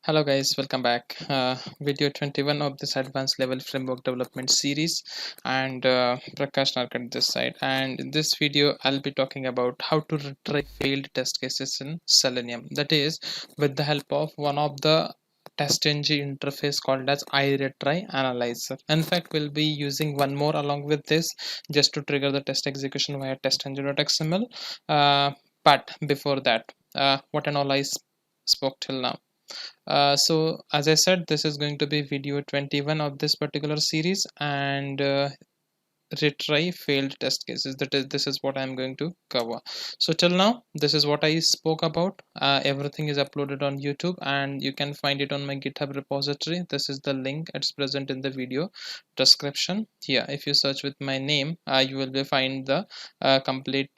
Hello guys, welcome back. Video 21 of this advanced level framework development series, and Prakash Narkand this side. And in this video, I'll be talking about how to retry failed test cases in Selenium. That is, with the help of one of the TestNG interface called as IRetryAnalyzer. In fact, we'll be using one more along with this just to trigger the test execution via testng-failed.xml. But before that, what and all I spoke till now. So as I said, this is going to be video 21 of this particular series, and retry failed test cases. This is what I'm going to cover. So till now, this is what I spoke about. Everything is uploaded on YouTube, and you can find it on my GitHub repository. This is the link. It's present in the video description here. If you search with my name, you will find the complete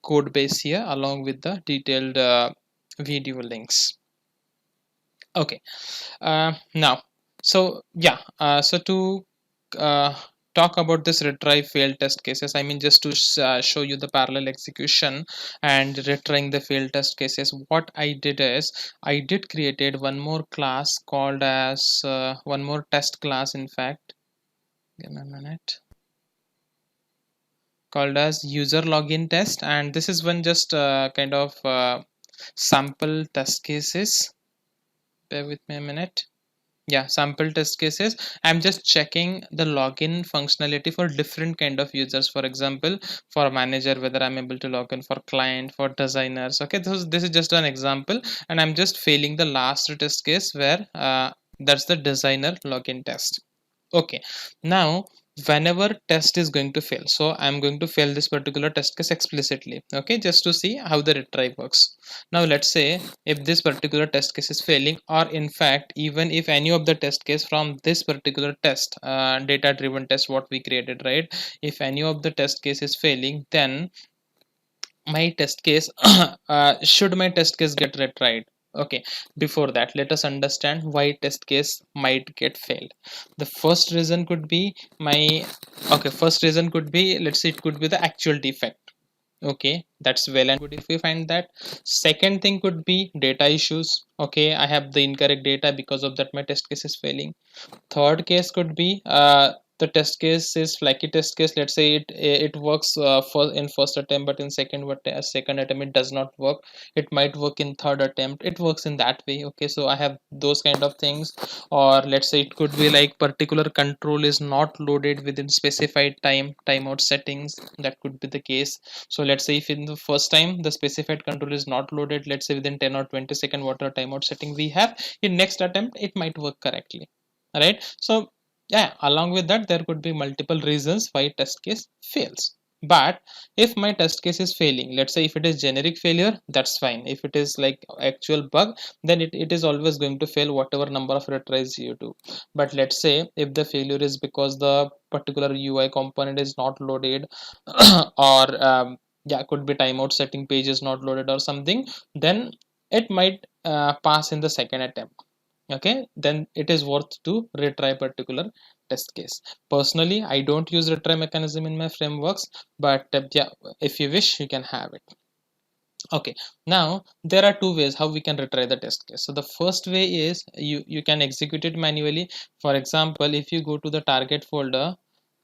code base here, along with the detailed video links. Okay. Now, so yeah, so to uh, talk about this retry failed test cases, I mean, just to show you the parallel execution and retrying the failed test cases, what I did is I did created one more class called as one more test class, in fact. Give me a minute. Called as user login test, and this is one just kind of sample test cases. Bear with me a minute. Yeah, sample test cases. I'm just checking the login functionality for different kind of users. For example, for manager, whether I'm able to log in, for client, for designers. Okay, this is just an example, and I'm just failing the last test case where that's the designer login test. Okay, now whenever test is going to fail, so I'm going to fail this particular test case explicitly. Okay, just to see how the retry works. Now let's say if this particular test case is failing, or in fact even if any of the test case from this particular test data driven test what we created, right? If any of the test case is failing, then my test case should my test case get retried? Okay, before that, let us understand why test case might get failed. The first reason could be first reason could be, let's say, it could be the actual defect. Okay, that's well and good if we find that. Second thing could be data issues. Okay, I have the incorrect data, because of that my test case is failing. Third case could be the test case is flaky test case. Let's say it works for in first attempt, but in second attempt it does not work. It might work in third attempt. It works in that way. Okay, so I have those kind of things. Or let's say it could be like particular control is not loaded within specified timeout settings. That could be the case. So let's say if in the first time the specified control is not loaded, let's say within 10 or 20 second whatever timeout setting we have, in next attempt it might work correctly, right? So yeah, along with that, there could be multiple reasons why test case fails. But if my test case is failing, let's say if it is generic failure, that's fine. If it is like actual bug, then it is always going to fail whatever number of retries you do. But let's say if the failure is because the particular UI component is not loaded or yeah, could be timeout setting page is not loaded or something, then it might pass in the second attempt. Okay, then it is worth to retry particular test case. Personally, I don't use retry mechanism in my frameworks, but yeah, if you wish you can have it. Okay, now there are two ways how we can retry the test case. So the first way is you can execute it manually. For example, if you go to the target folder,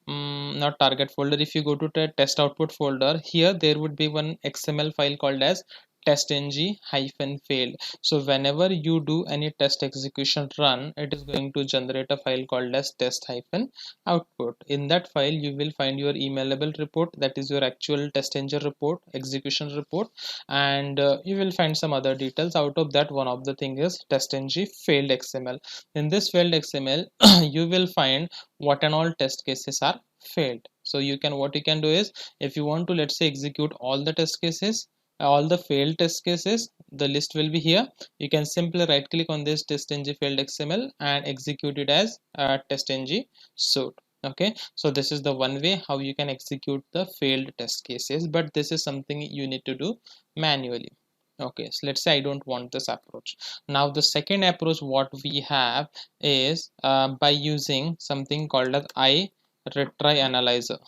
not target folder, if you go to the test output folder, here there would be one XML file called as testng-failed. So whenever you do any test execution run, it is going to generate a file called as test-output. In that file you will find your emailable report, that is your actual test engine report, execution report, and you will find some other details. Out of that, one of the thing is testng-failed XML. In this failed XML you will find what and all test cases are failed. So what you can do is, if you want to, let's say, execute all the test cases, all the failed test cases, the list will be here. You can simply right click on this testng failed XML and execute it as testng suite. Okay, so this is the one way how you can execute the failed test cases, but this is something you need to do manually. Okay, so let's say I don't want this approach. Now the second approach what we have is by using something called as IRetryAnalyzer.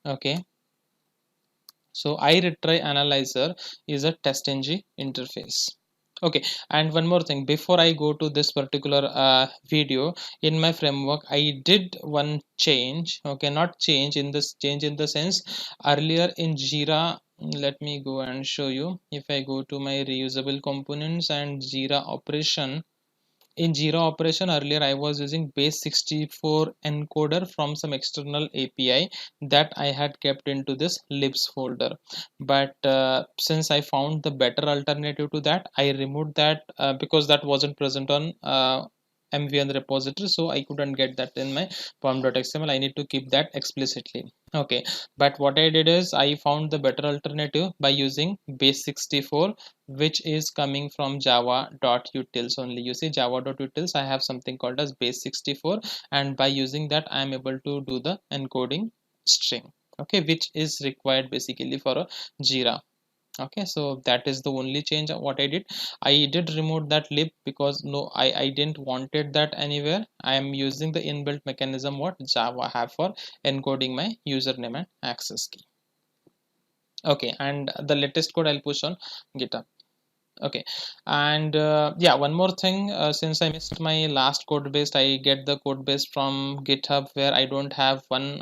Okay, so IRetryAnalyzer is a TestNG interface. Okay, and one more thing before I go to this particular video, in my framework I did one change. Okay, not change in this, change in the sense, earlier in Jira, let me go and show you. If I go to my reusable components and Jira operation, in Jira operation earlier I was using base 64 encoder from some external API that I had kept into this libs folder. But since I found the better alternative to that, I removed that because that wasn't present on MVN repository, so I couldn't get that in my pom.xml. I need to keep that explicitly. Okay, but what I did is I found the better alternative by using base 64, which is coming from java.utils only. You see, java.utils, I have something called as base 64, and by using that I am able to do the encoding string, okay, which is required basically for a Jira. Okay, so that is the only change what I did remove that lib because no, I didn't wanted that anywhere. I am using the inbuilt mechanism what Java have for encoding my username and access key. Okay, and the latest code I'll push on GitHub. Okay, and yeah, one more thing, since I missed my last code base, I get the code base from GitHub, where I don't have one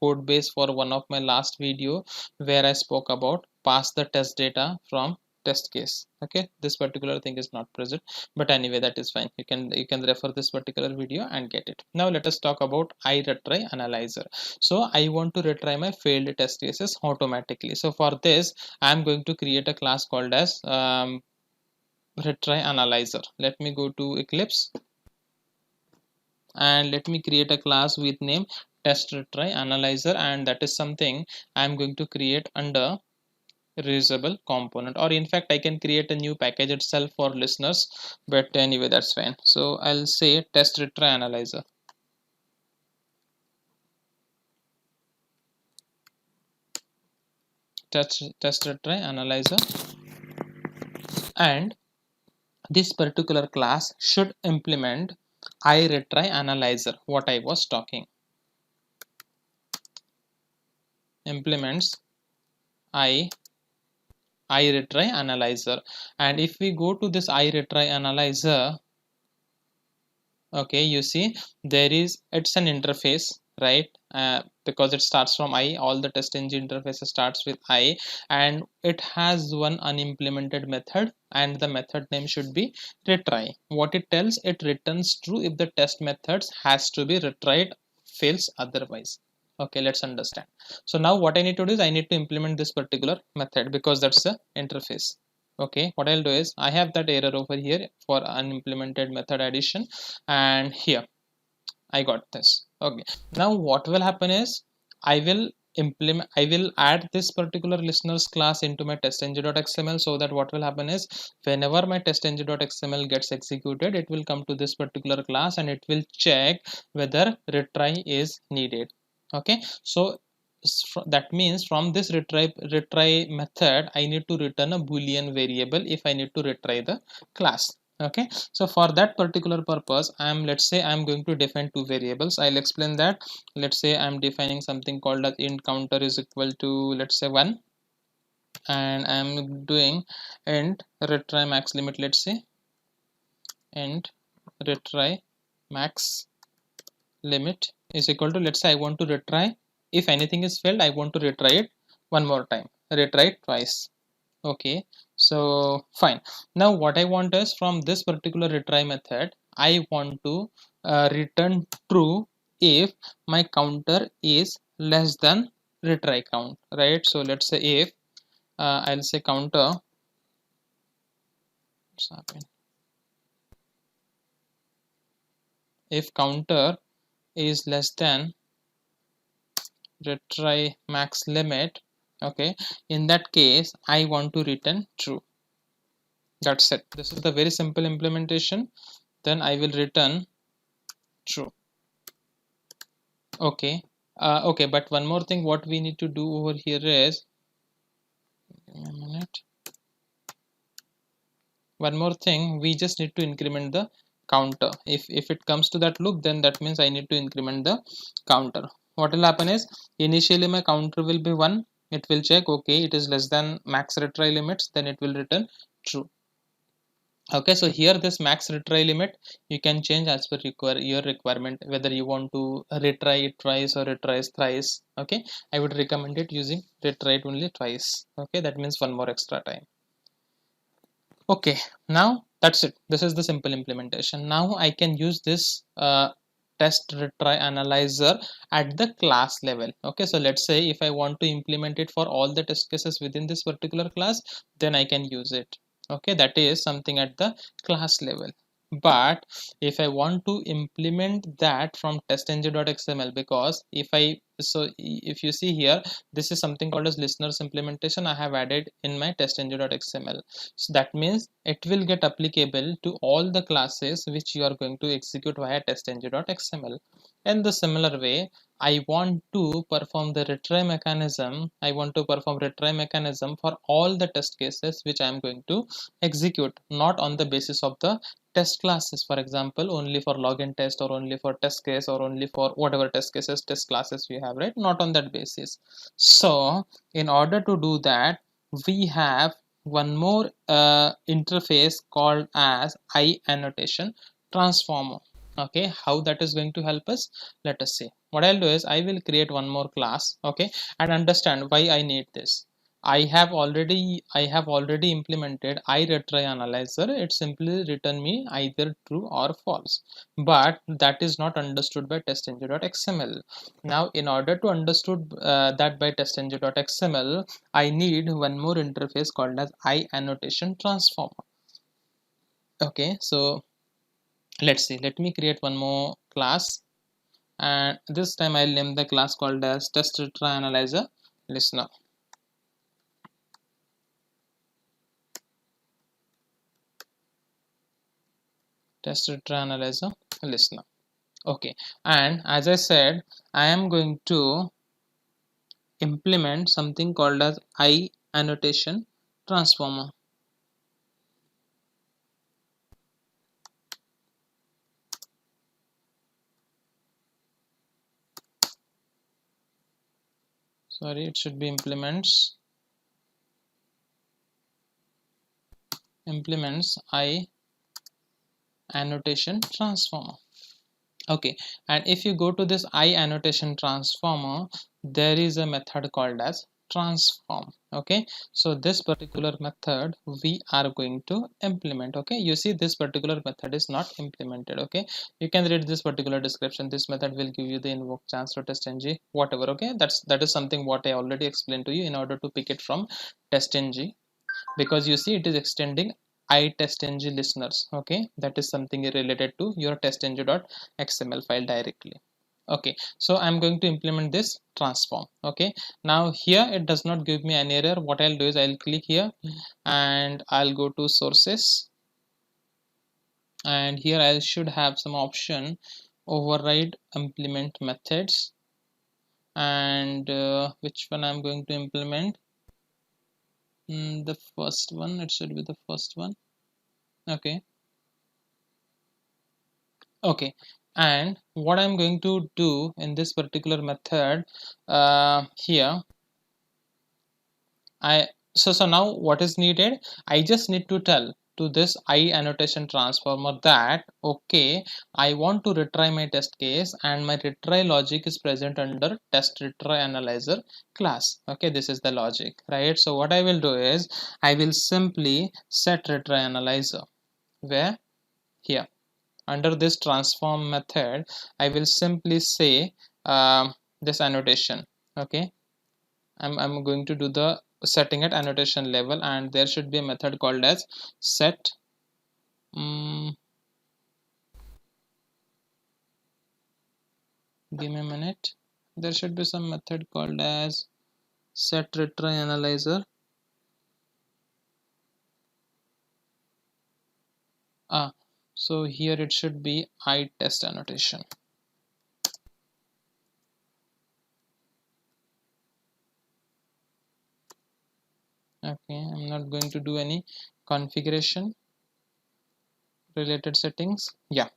code base for one of my last video where I spoke about pass the test data from test case. Okay, this particular thing is not present, but anyway, that is fine. You can refer this particular video and get it. Now let us talk about IRetryAnalyzer. So I want to retry my failed test cases automatically. So for this I'm going to create a class called as RetryAnalyzer. Let me go to Eclipse and let me create a class with name TestRetryAnalyzer, and that is something I'm going to create under reusable component, or in fact I can create a new package itself for listeners, but anyway, that's fine. So I'll say TestRetryAnalyzer. TestRetryAnalyzer, and this particular class should implement IRetryAnalyzer, what I was talking. Implements IRetryAnalyzer, and if we go to this IRetryAnalyzer, okay, you see there is, it's an interface, right? Because it starts from I, all the testng interface starts with I, and it has one unimplemented method, and the method name should be retry. What it tells, it returns true if the test methods has to be retried, fails otherwise. Okay, let's understand. So now what I need to do is I need to implement this particular method because that's the interface. Okay, what I'll do is I have that error over here for unimplemented method addition, and here I got this. Okay, now what will happen is I will add this particular listeners class into my testng.xml, so that what will happen is whenever my testng.xml gets executed, it will come to this particular class and it will check whether retry is needed. Okay, so that means from this retry method I need to return a boolean variable if I need to retry the class. Okay, so for that particular purpose let's say I'm going to define two variables. I'll explain that. Let's say I'm defining something called as int counter is equal to, let's say, 1, and I'm doing int retry max limit. Let's say int retry max limit is equal to, let's say I want to retry, if anything is failed I want to retry it one more time, retry it twice. Okay, so fine. Now what I want is from this particular retry method I want to return true if my counter is less than retry count, right? So let's say if I'll say counter, what's happened, if counter is less than retry max limit, okay, in that case I want to return true. That's it. This is the very simple implementation. Then I will return true. Okay, okay, but one more thing what we need to do over here is, give me a minute, one more thing, we just need to increment the counter. If it comes to that loop, then that means I need to increment the counter. What will happen is initially my counter will be 1, it will check, okay, it is less than max retry limits, then it will return true. Okay, so here this max retry limit you can change as per your requirement, whether you want to retry it twice or retry thrice. Okay, I would recommend it using retry it only twice. Okay, that means one more extra time. Okay, now that's it. This is the simple implementation. Now I can use this test retry analyzer at the class level. Okay, so let's say if I want to implement it for all the test cases within this particular class, then I can use it. Okay, that is something at the class level. But if I want to implement that from testng.xml, because if you see here, this is something called as listeners implementation I have added in my testng.xml. So that means it will get applicable to all the classes which you are going to execute via testng.xml. In the similar way, I want to perform the retry mechanism. I want to perform retry mechanism for all the test cases which I am going to execute, not on the basis of the test classes. For example, only for login test, or only for test case, or only for whatever test cases, test classes we have, right? Not on that basis. So in order to do that, we have one more interface called as IRetroAnalyzer transformer. Okay, how that is going to help us, let us see. What I'll do is I will create one more class, okay, and understand why I need this. I have already implemented IRetryAnalyzer. It simply return me either true or false, but that is not understood by testng.xml. Now in order to understood that by testng.xml, I need one more interface called as IAnnotation transformer. Okay, so let's see. Let me create one more class, and this time I'll name the class called as TestNG listener. TestNG listener. Okay, and as I said, I am going to implement something called as IAnnotation transformer. Sorry, it should be implements IAnnotation transformer. Okay, and if you go to this IAnnotation transformer, there is a method called as transform. Okay, so this particular method we are going to implement. Okay, you see this particular method is not implemented. Okay, you can read this particular description. This method will give you the invoke chance to testng whatever. Okay, that is something what I already explained to you in order to pick it from testng, because you see it is extending ITestNG listeners. Okay, that is something related to your testng.xml file directly. Okay, so I'm going to implement this transform. Okay, now here it does not give me an error. What I'll do is I'll click here and I'll go to sources, and here I should have some option override implement methods, and which one I'm going to implement. The first one, it should be the first one. Okay, okay, and what I'm going to do in this particular method, here so now what is needed, I just need to tell to this IAnnotation transformer that okay, I want to retry my test case and my retry logic is present under TestRetryAnalyzer class. Okay, this is the logic, right? So what I will do is I will simply set RetryAnalyzer, where here under this transform method I will simply say this annotation. Okay, I'm going to do the setting at annotation level, and there should be a method called as set give me a minute. There should be some method called as set retry analyzer. So here it should be I test annotation. Okay, I'm not going to do any configuration related settings. Yeah,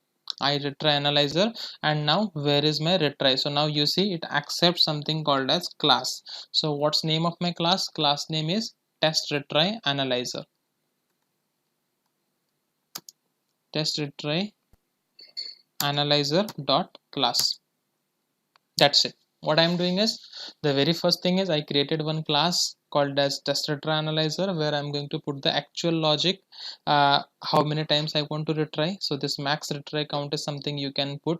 IRetryAnalyzer, and now where is my retry? So now you see it accepts something called as class. So what's name of my class? Class name is TestRetryAnalyzer. test retry analyzer dot class. That's it. What I'm doing is, the very first thing is I created one class called as TestRetryAnalyzer, where I'm going to put the actual logic, how many times I want to retry. So this max retry count is something you can put.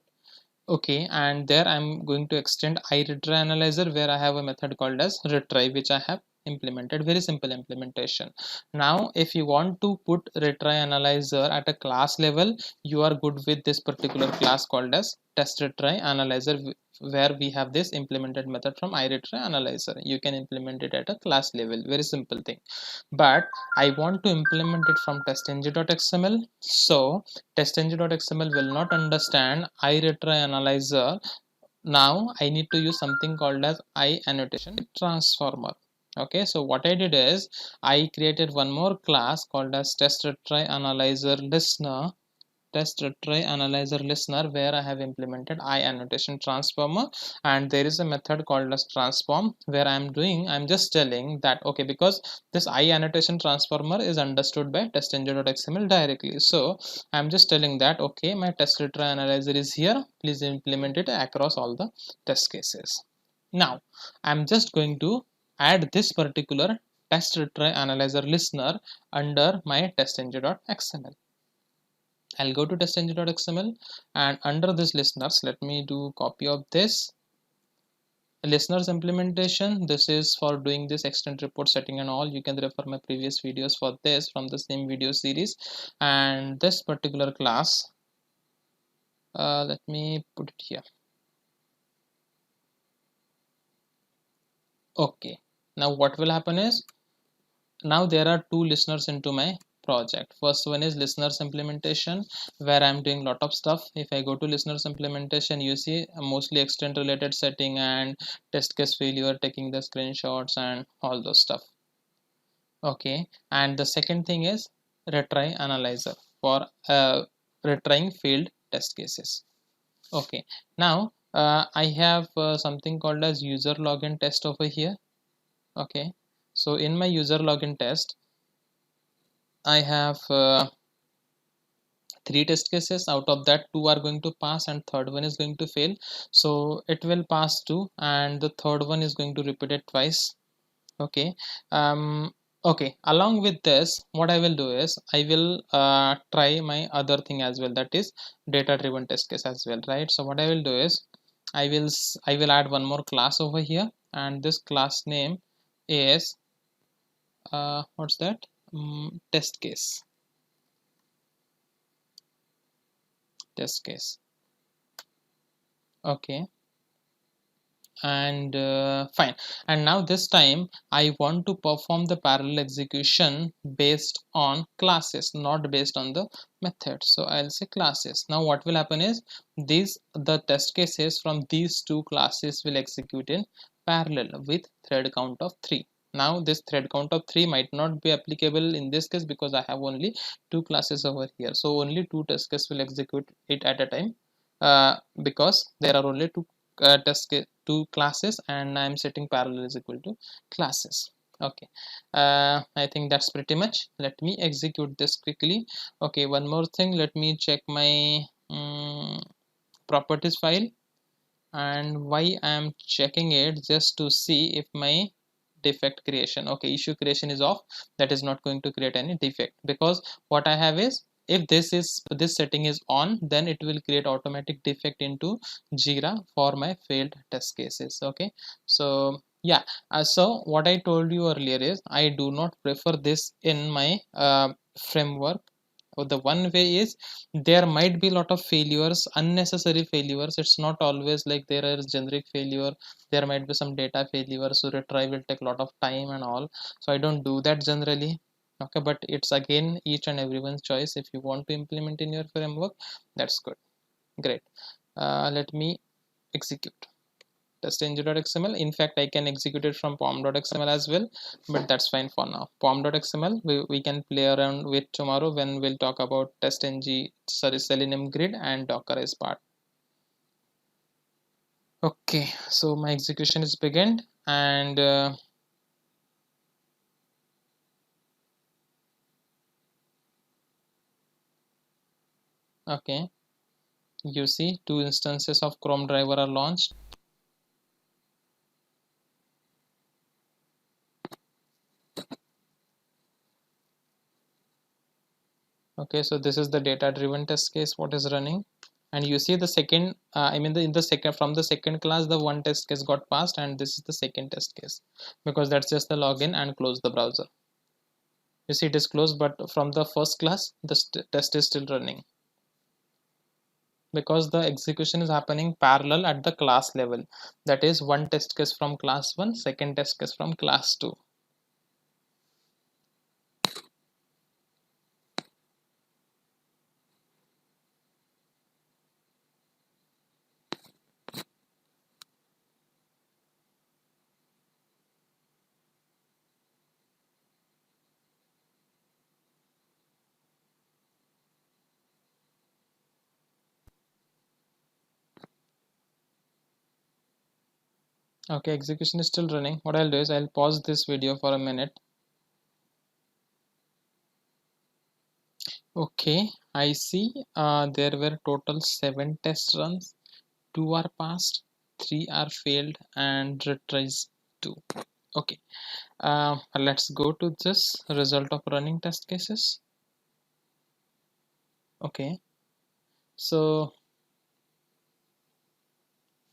Okay, and there I'm going to extend IRetryAnalyzer, where I have a method called as retry, which I have implemented. Very simple implementation. Now if you want to put RetryAnalyzer at a class level, you are good with this particular class called as TestRetryAnalyzer, where we have this implemented method from IRetryAnalyzer. You can implement it at a class level. Very simple thing. But I want to implement it from testng.xml. So testng.xml will not understand IRetryAnalyzer. Now I need to use something called as IAnnotation transformer. Okay, so what I did is I created one more class called as test retry analyzer listener, where I have implemented IAnnotation transformer, and there is a method called as transform, where I'm just telling that, okay, because this IAnnotation transformer is understood by testng.xml directly, so I'm just telling that, okay, my test retry analyzer is here, please implement it across all the test cases. Now I'm just going to add this particular test retry analyzer listener under my testng.xml. I'll go to testng.xml, and under this listeners, let me do copy of this listeners implementation. This is for doing this extend report setting and all. You can refer my previous videos for this from the same video series. And this particular class, let me put it here. Okay, now what will happen is, now there are two listeners into my project. First one is listeners implementation, where I'm doing lot of stuff. If I go to listeners implementation, you see mostly extent related setting and test case failure, taking the screenshots and all those stuff. Okay, and the second thing is retry analyzer for retrying failed test cases. Okay, now I have something called as user login test over here. Okay, so in my user login test, I have 3 test cases. Out of that, 2 are going to pass and third one is going to fail. So it will pass 2 and the third one is going to repeat it twice. Okay. Okay, along with this, what I will do is I will try my other thing as well, that is data driven test case as well, right? So what I will do is I will add one more class over here, and this class name is what's that, test case. Okay, and fine. And now this time I want to perform the parallel execution based on classes, not based on the method. So I'll say classes. Now what will happen is, the test cases from these two classes will execute in parallel with thread count of 3. Now this thread count of 3 might not be applicable in this case because I have only 2 classes over here, so only 2 test cases will execute it at a time, because there are only 2 two classes and I'm setting parallel is equal to classes. Okay, I think that's pretty much. Let me execute this quickly. Okay, one more thing, let me check my properties file. And why I'm checking it, just to see if my defect creation, okay, issue creation is off. That is not going to create any defect, because what I have is, if this setting is on, then it will create automatic defect into Jira for my failed test cases. Okay, so yeah, so what I told you earlier is I do not prefer this in my framework. The one way is, there might be a lot of failures, unnecessary failures. It's not always like there is generic failure. There might be some data failure, so retry will take a lot of time and all, so I don't do that generally. Okay, but it's again each and everyone's choice. If you want to implement in your framework, that's good. Great. Let me execute testng.xml. In fact, I can execute it from pom.xml as well, but that's fine for now. Pom.xml we can play around with tomorrow when we'll talk about Selenium grid and Docker as part. Okay, so my execution is begun, and Okay, you see 2 instances of Chrome driver are launched. Okay, so this is the data driven test case what is running, and you see the second I mean in the second, from the second class, the one test case got passed, and this is the second test case, because that's just the login and close the browser. You see it is closed, but from the first class the test is still running, because the execution is happening parallel at the class level. That is, one test case from class 1, second test case from class 2. Okay, execution is still running. What I'll do is I'll pause this video for a minute. Okay, I see there were total 7 test runs. 2 are passed, 3 are failed, and retries 2. Okay, let's go to this result of running test cases. Okay, so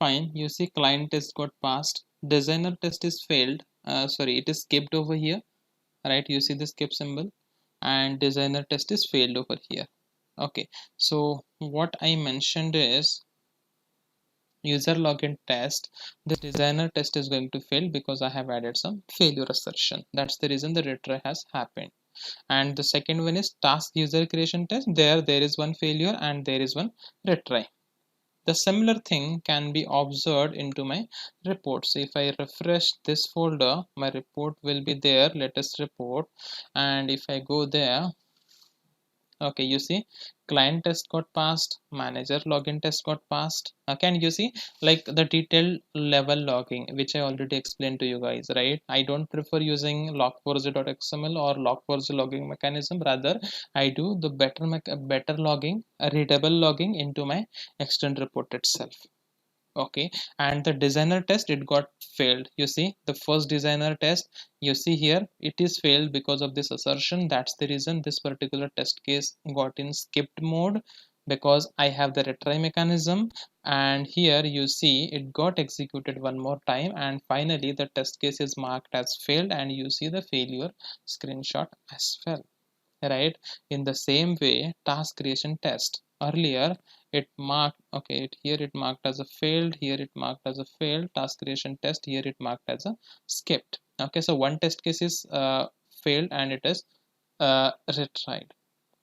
fine, you see client test got passed, designer test is failed, sorry, it is skipped over here, right? You see the skip symbol, and designer test is failed over here. Okay, so what I mentioned is user login test, the designer test is going to fail because I have added some failure assertion. That's the reason the retry has happened. And the second one is task user creation test, there is one failure and there is one retry. The similar thing can be observed into my report. So if I refresh this folder, my report will be there, latest report. And if I go there, okay, you see client test got passed, manager login test got passed. Can you see like the detailed level logging, which I already explained to you guys, right? I don't prefer using log4j.xml or log4j logging mechanism. Rather, I do the better logging, readable logging into my extend report itself. Okay, and the designer test, it got failed. You see the first designer test, you see here it is failed because of this assertion. That's the reason this particular test case got in skipped mode, because I have the retry mechanism. And here you see it got executed one more time, and finally the test case is marked as failed, and you see the failure screenshot as well, right? In the same way, task creation test, earlier it marked, okay, here it marked as a failed, here it marked as a failed. Task creation test, here it marked as a skipped. Okay, so one test case is failed and it is retried.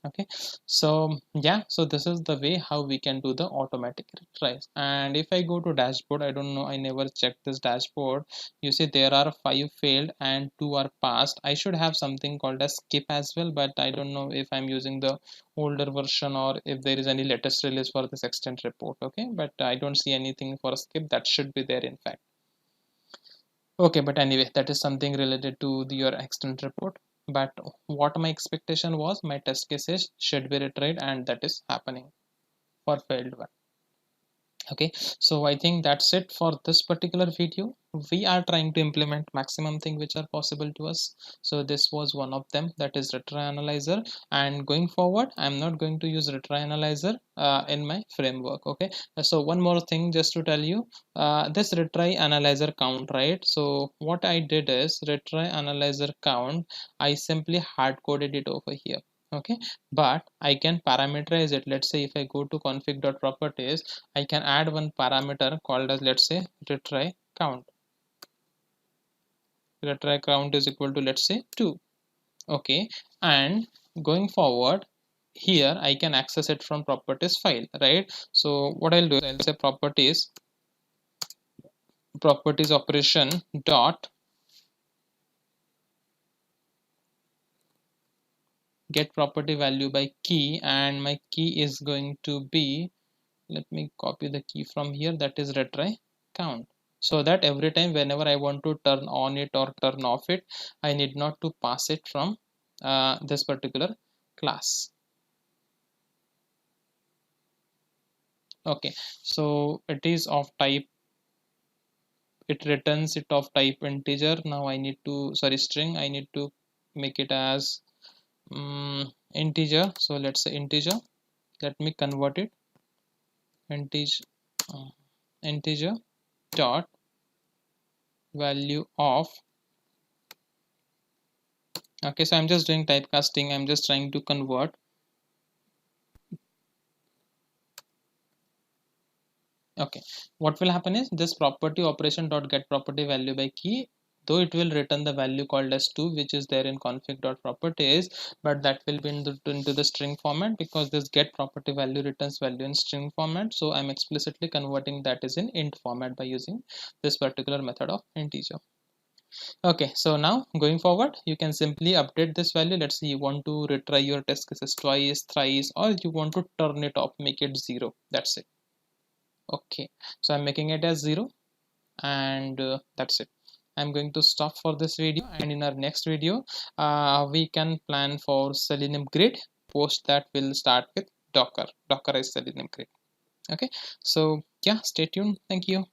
Okay, so yeah, so this is the way how we can do the automatic retries. And if I go to dashboard, I don't know, I never checked this dashboard. You see there are 5 failed and 2 are passed. I should have something called a skip as well, but I don't know if I'm using the older version or if there is any latest release for this extent report. Okay, but I don't see anything for a skip. That should be there in fact. Okay, but anyway, that is something related to your extent report. But what my expectation was, my test cases should be retried, and that is happening for failed one. Okay, so I think that's it for this particular video. We are trying to implement maximum thing which are possible to us. So this was one of them, that is retry analyzer. And going forward, I'm not going to use retry analyzer in my framework. Okay, so one more thing just to tell you, this retry analyzer count, right? So what I did is retry analyzer count, I simply hard coded it over here. Okay, but I can parameterize it. Let's say if I go to config.properties, I can add one parameter called as, let's say, retry count. Retry count is equal to, let's say, 2. Okay, and going forward, here I can access it from properties file, right? So what I'll do is I'll say properties operation dot get property value by key, and my key is going to be, let me copy the key from here, that is retry count. So that every time whenever I want to turn on it or turn off it, I need not to pass it from this particular class. Okay, so it is of type, it returns it of type integer. Now I need to, sorry, string, I need to make it as integer. So let's say integer, let me convert it, integer, integer dot value of. Okay, so I'm just doing typecasting, I'm just trying to convert. Okay, what will happen is this property operation dot get property value by key, though it will return the value called as 2 which is there in config dot properties, but that will be into the string format, because this get property value returns value in string format. So I'm explicitly converting that is in int format by using this particular method of integer. Okay, so now going forward, you can simply update this value. Let's say you want to retry your test cases twice, thrice, or you want to turn it off, make it 0. That's it. Okay, so I'm making it as 0, and that's it. I'm going to stop for this video, and in our next video we can plan for Selenium grid. Post that we'll start with docker is Selenium grid. Okay, so yeah, stay tuned. Thank you.